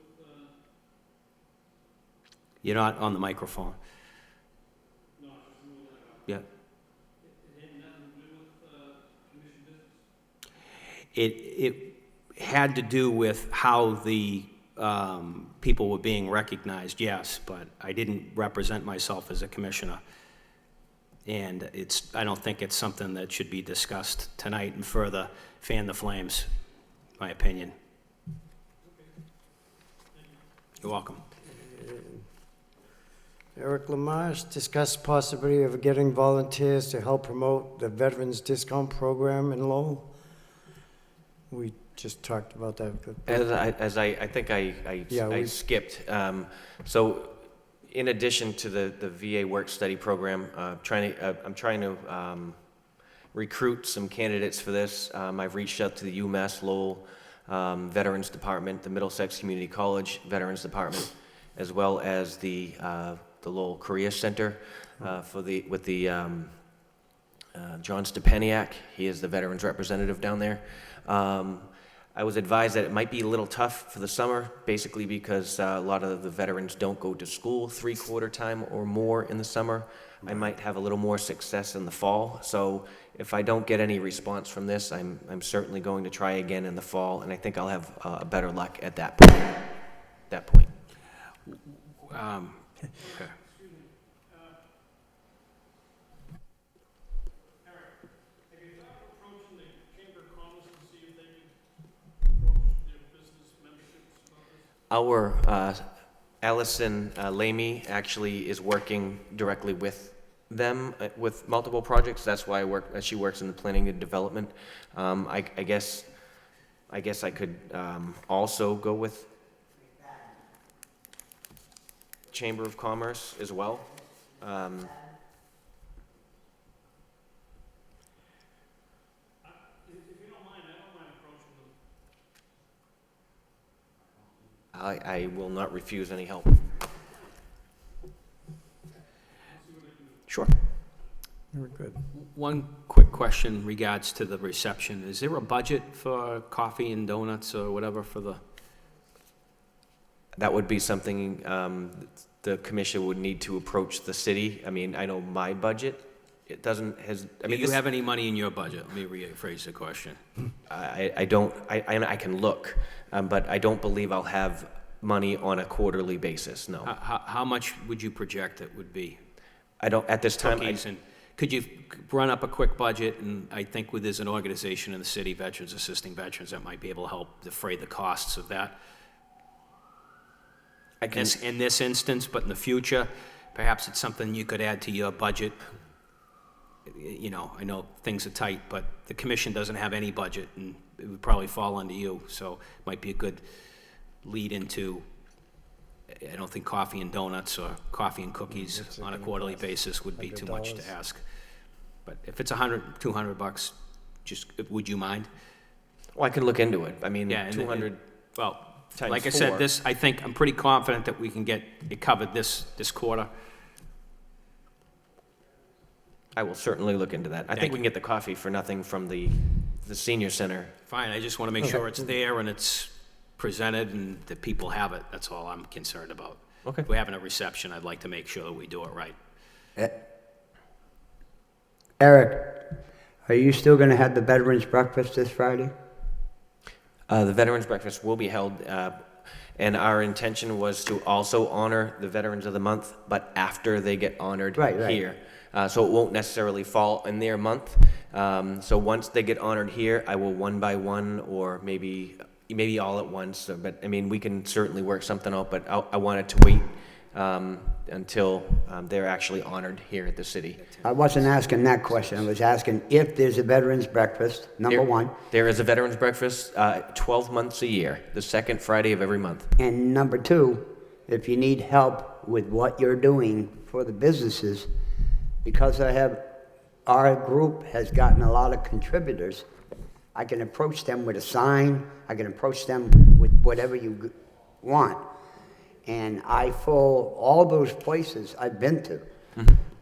You're not on the microphone. no, just rule that out. Yeah. It had nothing to do with, commission business? It had to do with how the people were being recognized, yes, but I didn't represent myself as a commissioner. And I don't think it's something that should be discussed tonight and further fan the flames, my opinion. You're welcome. Eric Lamarche, discuss possibility of getting volunteers to help promote the Veterans Discount Program in Lowell. We just talked about that. I think Yeah, I we- skipped. So in addition to the VA work study program, I'm trying to recruit some candidates for this. I've reached out to the UMass Lowell Veterans Department, the Middlesex Community College Veterans Department, as well as the Lowell Career Center with John Stepaniak. He is the veterans representative down there. I was advised that it might be a little tough for the summer, basically because a lot of the veterans don't go to school 3/4 time or more in the summer. I might have a little more success in the fall. So if I don't get any response from this, I'm certainly going to try again in the fall, and I think I'll have better luck at that point. Okay. Have you thought of approaching the Chamber of Commerce to see if they can approach their business memberships about this? Our Allison Lamy actually is working directly with them with multiple projects. That's why she works in the planning and development. I guess I could also go with Chamber of Commerce as well. If you don't mind, I don't mind approaching them. I will not refuse any help. Sure. Very good. One quick question in regards to the reception. Is there a budget for coffee and donuts or whatever for the? That would be something the commission would need to approach the city. I mean, I know my budget, it doesn't, Do you have any money in your budget? Let me rephrase the question. I don't, I can look, but I don't believe I'll have money on a quarterly basis, no. How much would you project it would be? I don't, at this time, Cookies and, could you run up a quick budget? And I think there's an organization in the city, Veterans Assisting Veterans, that might be able to help defray the costs of that. I can, In this instance, but in the future, perhaps it's something you could add to your budget. You know, I know things are tight, but the commission doesn't have any budget, and it would probably fall under you, so it might be a good lead into, I don't think coffee and donuts or coffee and cookies on a quarterly basis would be too much to $100. ask. But if it's $100, $200, just, would you mind? well, I can look into it. I mean, Yeah, and- 200, Well, Times like I said, 4. this, I think, I'm pretty confident that we can get it covered this quarter. I will certainly look into that. I Thank think we you. can get the coffee for nothing from the senior center. Fine, I just want to make sure it's there and it's presented and that people have it. That's all I'm concerned about. Okay. If we're having a reception, I'd like to make sure that we do it right. Eric, are you still going to have the Veterans Breakfast this Friday? The Veterans Breakfast will be held, and our intention was to also honor the Veterans of the Month, but after they get honored Right, right. here. So it won't necessarily fall in their month. So once they get honored here, I will one by one, or maybe all at once. But I mean, we can certainly work something out, but I wanted to wait until they're actually honored here at the city. I wasn't asking that question. I was asking if there's a veterans breakfast, number one. There is a veterans breakfast 12 months a year, the second Friday of every month. And number two, if you need help with what you're doing for the businesses, because our group has gotten a lot of contributors, I can approach them with a sign, I can approach them with whatever you want. And all those places I've been to,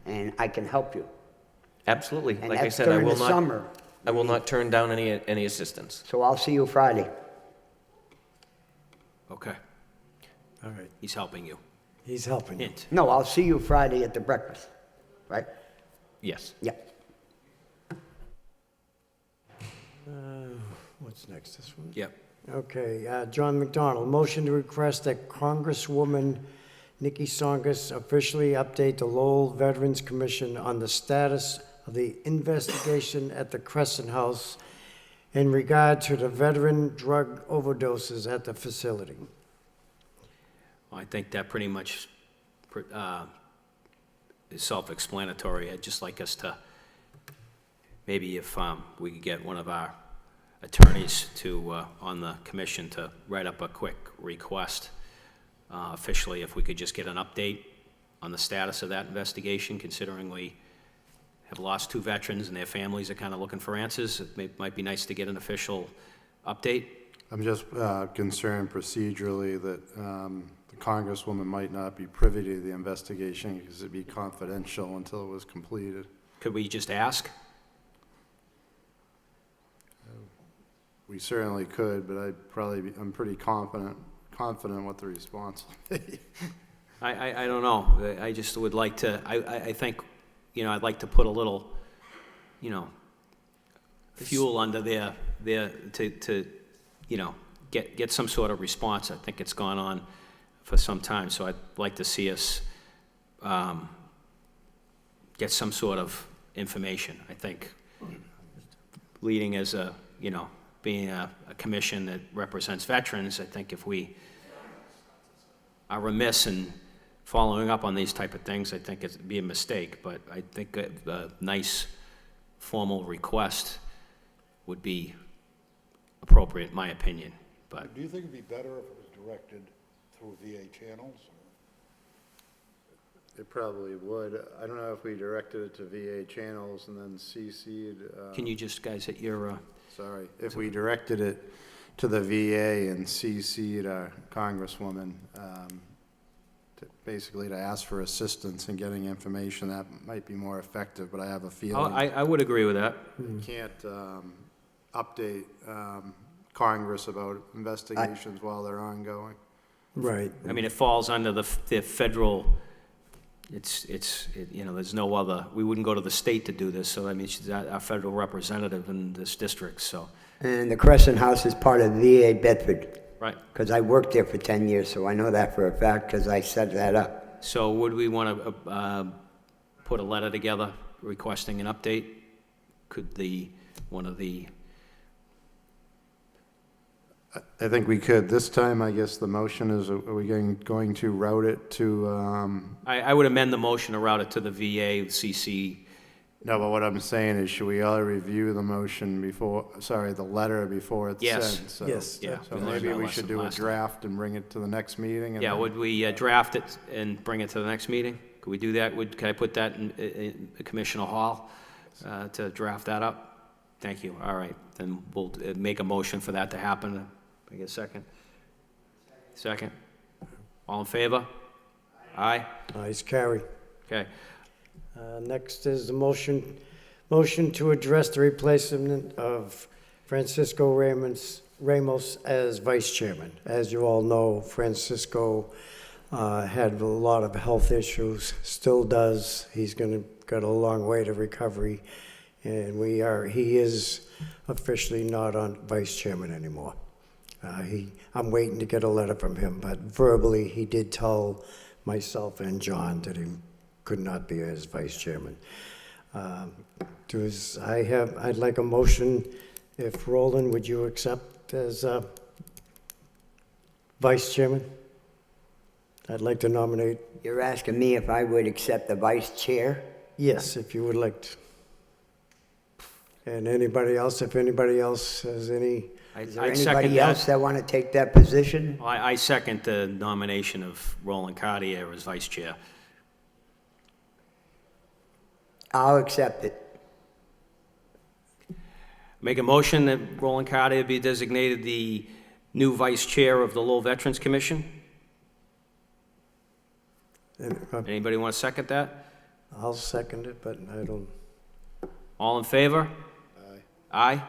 and I can help you. Absolutely. And Like I that's said, I during will the not. summer. I will not turn down any assistance. So I'll see you Friday. Okay, All right, he's helping you. he's helping you. Hint, No, I'll see you Friday at the breakfast, right? Yes. Yeah. What's next, this one? yep. Okay, John McDonald, motion to request that Congresswoman Nikki Songus officially update the Lowell Veterans Commission on the status of the investigation at the Crescent House in regard to the veteran drug overdoses at the facility. Well, I think that pretty much is self-explanatory. I'd just like us to, maybe if we could get one of our attorneys on the commission to write up a quick request officially, if we could just get an update on the status of that investigation, considering we have lost 2 veterans and their families are kind of looking for answers. Might be nice to get an official update. I'm just concerned procedurally that the Congresswoman might not be privy to the investigation because it'd be confidential until it was completed. Could we just ask? We certainly could, but I'm pretty confident what the response will be. I don't know. I just would like to, I think, I'd like to put a little, fuel under there to get some sort of response. I think it's gone on for some time, so I'd like to see us get some sort of information. I think leading as being a commission that represents veterans, I think if we are remiss in following up on these type of things, I think it'd be a mistake, but I think a nice formal request would be appropriate, in my opinion, but Do you think it'd be better if it was directed through VA channels? It probably would. I don't know if we directed it to VA channels and then CC'd. can you just, guys, at your, Sorry, if we directed it to the VA and CC'd our Congresswoman, basically to ask for assistance in getting information, that might be more effective, but I have a feeling I would agree with that. you can't update Congress about investigations while they're ongoing. Right. I mean, it falls under the federal, there's no other, we wouldn't go to the state to do this, so I mean, she's our federal representative in this district, so, And the Crescent House is part of VA Bedford, right. because I worked there for 10 years, so I know that for a fact, because I set that up. So would we want to put a letter together requesting an update? Could one of the, I think we could. This time, I guess the motion is, are we going to route it to, I would amend the motion to route it to the VA, CC. no, but what I'm saying is, should we all review the motion the letter before it's Yes. sent? So- Yes. Yeah. So we learned maybe that we lesson should do a last time. draft and bring it to the next meeting? and Yeah, then- would we draft it and bring it to the next meeting? Could we do that? Can I put that in Commissioner Hall to draft that up? Thank you. All right, then we'll make a motion for that to happen. Can I get a second? Second? All in favor? Aye? Ayes, carry. Okay. Next is the motion to address the replacement of Francisco Ramos as vice chairman. As you all know, Francisco had a lot of health issues, still does. He's got a long way to recovery, and he is officially not on vice chairman anymore. I'm waiting to get a letter from him, but verbally, he did tell myself and John that he could not be as vice chairman. I'd like a motion, if Roland, would you accept as vice chairman? I'd like to nominate, You're asking me if I would accept the vice chair? yes, if you would like to. And anybody else, if anybody else has any, Is there I'd second anybody that. else that want to take that position? I second the nomination of Roland Cartier as vice chair. I'll accept it. Make a motion that Roland Cartier be designated the new vice chair of the Lowell Veterans Commission. Anybody want to second that? I'll second it, but I don't, All in favor? Aye. Aye?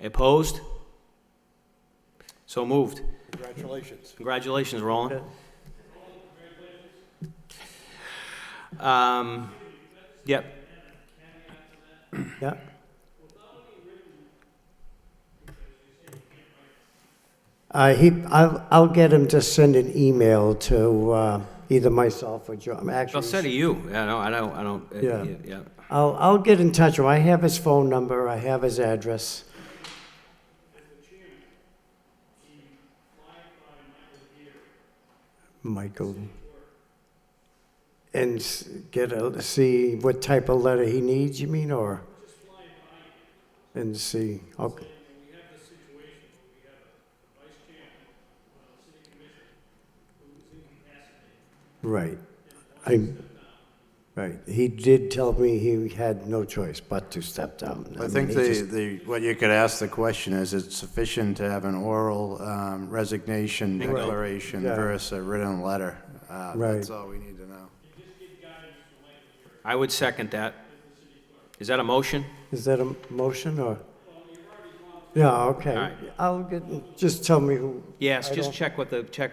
Opposed? So moved. Congratulations. Congratulations, Roland. Yep. yeah. I'll get him to send an email to either myself or John. I'll say to you. I don't. Yeah. Yeah. I'll get in touch with him. I have his phone number, I have his address. Michael. And see what type of letter he needs, you mean, or? And see, okay. Right. Right. He did tell me he had no choice but to step down. I think mean, he just- what you could ask the question is sufficient to have an oral resignation Bingo. declaration Yeah. versus a written letter? Right. That's all we need to know. I would second that. Is that a motion? Is that a motion, or? Yeah, okay. All right. I'll get, just tell me who. Yes, I just don't- check with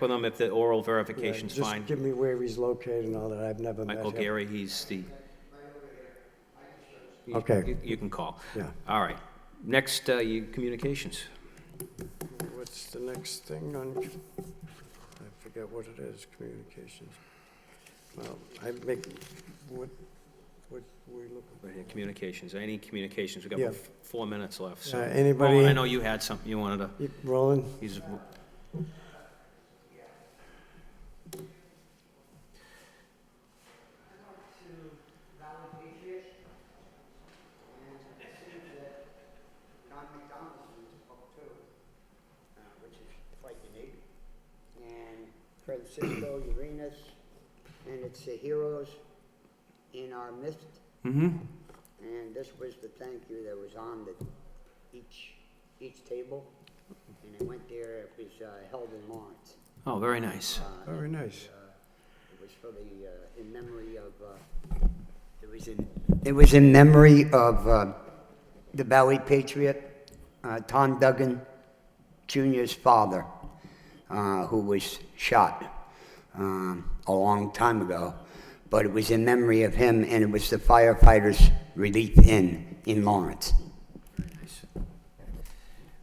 them if the oral yeah, verification's fine. Just give me where he's located and all that. I've never met him. Michael Gary, he's the... Okay. You can call. Yeah. All right. Next, communications. What's the next thing on, I forget what it is, communications. Well, I make, what we look, Right here, communications. Any communications? We've got Yeah. about 4 minutes left. So. anybody- Roland, I know you had something you wanted to... Roland? He's, Which is quite unique. And Francisco Uranus, and it's the heroes in our midst. mm-hmm. And this was the thank you that was on each table. And it went there, it was held in Lawrence. Oh, very nice. Very nice. It was for the, in memory of, it was in memory of the Valley Patriot, Tom Duggan Jr.'s father, who was shot a long time ago. But it was in memory of him, and it was the firefighters' relief inn in Lawrence.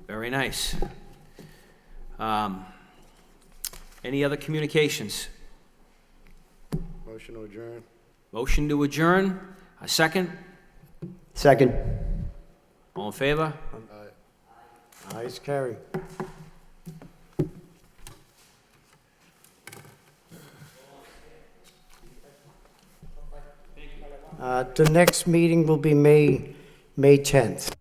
Very nice. Any other communications? Motion to adjourn? Motion to adjourn? A second? Second. All in favor? Ayes, carry. The next meeting will be May 10th.